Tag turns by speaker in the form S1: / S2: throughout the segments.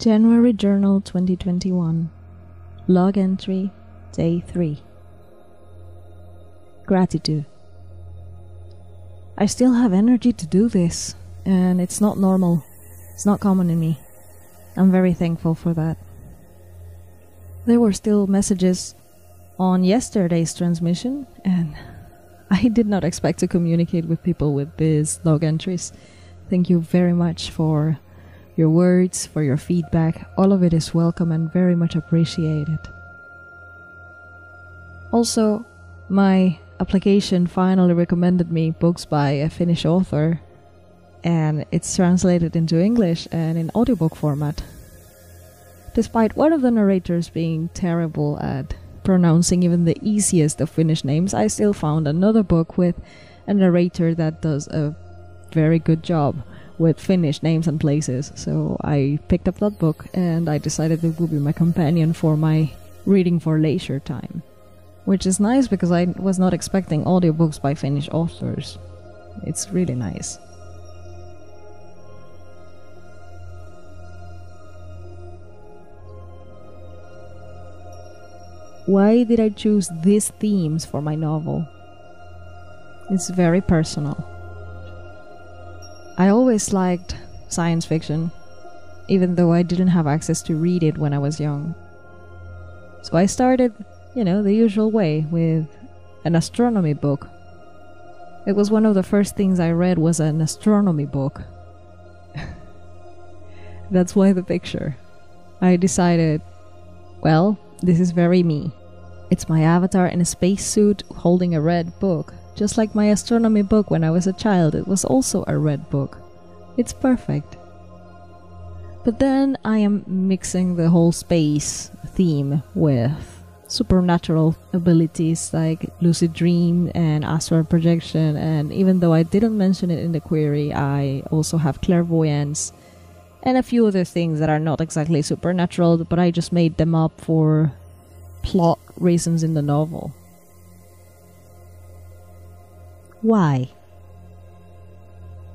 S1: January Journal 2021. Log entry, Day 3. Gratitude. I still have energy to do this, and it's not normal. It's not common in me. I'm very thankful for that. There were still messages on yesterday's transmission, and I did not expect to communicate with people with these log entries. Thank you very much for your words, for your feedback. All of it is welcome and very much appreciated. Also, my application finally recommended me books by a Finnish author, and it's translated into English and in audiobook format. Despite one of the narrators being terrible at pronouncing even the easiest of Finnish names, I still found another book with a narrator that does a very good job with Finnish names and places. So I picked up that book and I decided it would be my companion for my reading for leisure time. Which is nice because I was not expecting audiobooks by Finnish authors. It's really nice. Why did I choose these themes for my novel? It's very personal. I always liked science fiction, even though I didn't have access to read it when I was young. So I started, the usual way, with an astronomy book. It was one of the first things I read was an astronomy book. That's why the picture. I decided, well, this is very me. It's my avatar in a spacesuit holding a red book. Just like my astronomy book when I was a child, it was also a red book. It's perfect. But then I am mixing the whole space theme with supernatural abilities like lucid dream and astral projection, and even though I didn't mention it in the query, I also have clairvoyance and a few other things that are not exactly supernatural, but I just made them up for plot reasons in the novel. Why?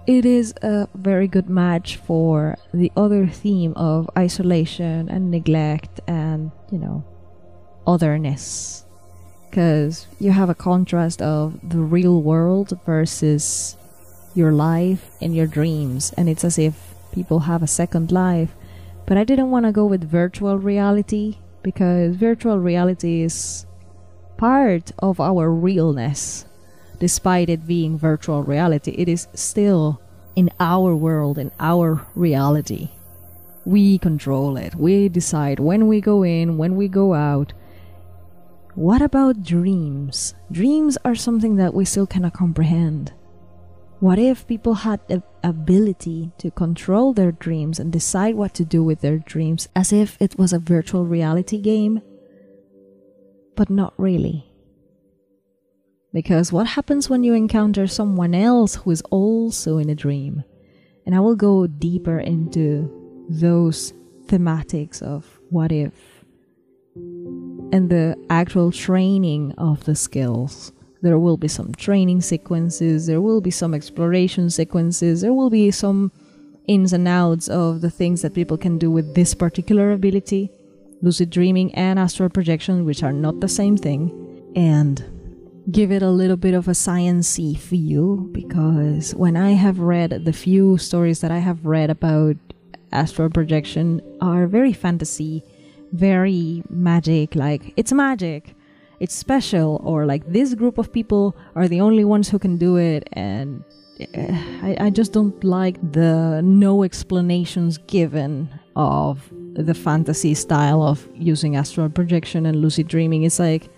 S1: It is a very good match for the other theme of isolation and neglect and, otherness. Because you have a contrast of the real world versus your life and your dreams, and it's as if people have a second life. But I didn't want to go with virtual reality, because virtual reality is part of our realness. Despite it being virtual reality, it is still in our world, in our reality. We control it. We decide when we go in, when we go out. What about dreams? Dreams are something that we still cannot comprehend. What if people had the ability to control their dreams and decide what to do with their dreams as if it was a virtual reality game? But not really. Because what happens when you encounter someone else who is also in a dream? And I will go deeper into those thematics of what if and the actual training of the skills. There will be some training sequences, there will be some exploration sequences, there will be some ins and outs of the things that people can do with this particular ability, lucid dreaming and astral projection, which are not the same thing, and give it a little bit of a science-y feel, because when I have read the few stories that I have read about astral projection are very fantasy, very magic, like it's magic, it's special, or like this group of people are the only ones who can do it, and I just don't like the no explanations given of the fantasy style of using astral projection and lucid dreaming. It's like,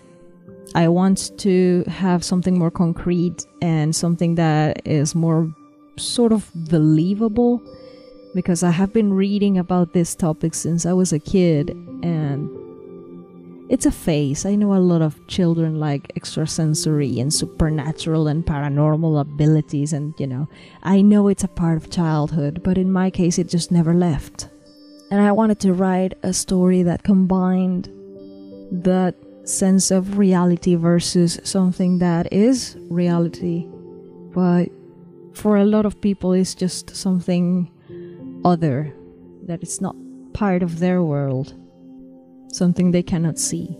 S1: I want to have something more concrete and something that is more sort of believable, because I have been reading about this topic since I was a kid, and it's a phase. I know a lot of children like extrasensory and supernatural and paranormal abilities, and I know it's a part of childhood, but in my case it just never left. And I wanted to write a story that combined that sense of reality versus something that is reality, but for a lot of people it's just something other, that it's not part of their world, something they cannot see.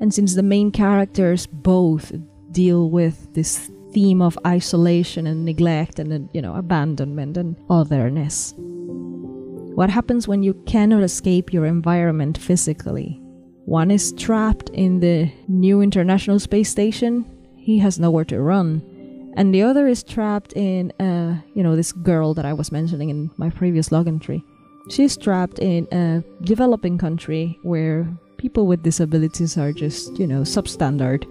S1: And since the main characters both deal with this theme of isolation and neglect and, abandonment and otherness, what happens when you cannot escape your environment physically? One is trapped in the new International Space Station. He has nowhere to run. And the other is trapped in, this girl that I was mentioning in my previous log entry. She's trapped in a developing country where people with disabilities are just, substandard.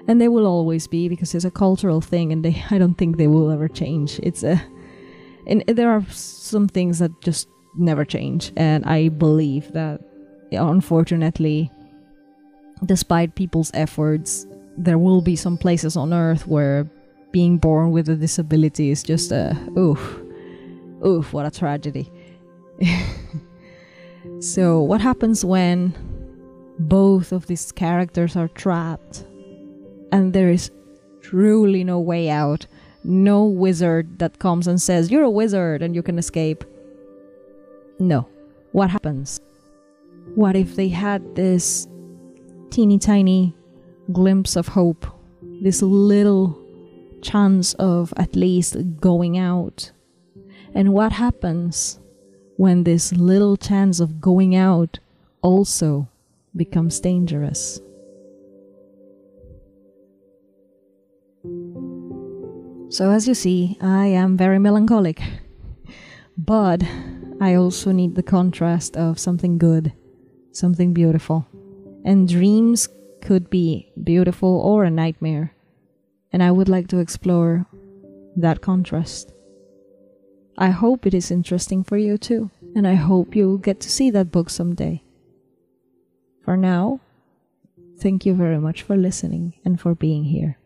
S1: And they will always be, because it's a cultural thing, and I don't think they will ever change. And there are some things that just never change. And I believe that, unfortunately, despite people's efforts, there will be some places on Earth where being born with a disability is just what a tragedy. So what happens when both of these characters are trapped and there is truly no way out? No wizard that comes and says, "You're a wizard and you can escape." No. What happens? What if they had this teeny tiny glimpse of hope, this little chance of at least going out? And what happens when this little chance of going out also becomes dangerous? So as you see, I am very melancholic, but I also need the contrast of something good, something beautiful. And dreams could be beautiful or a nightmare. And I would like to explore that contrast. I hope it is interesting for you too. And I hope you'll get to see that book someday. For now, thank you very much for listening and for being here.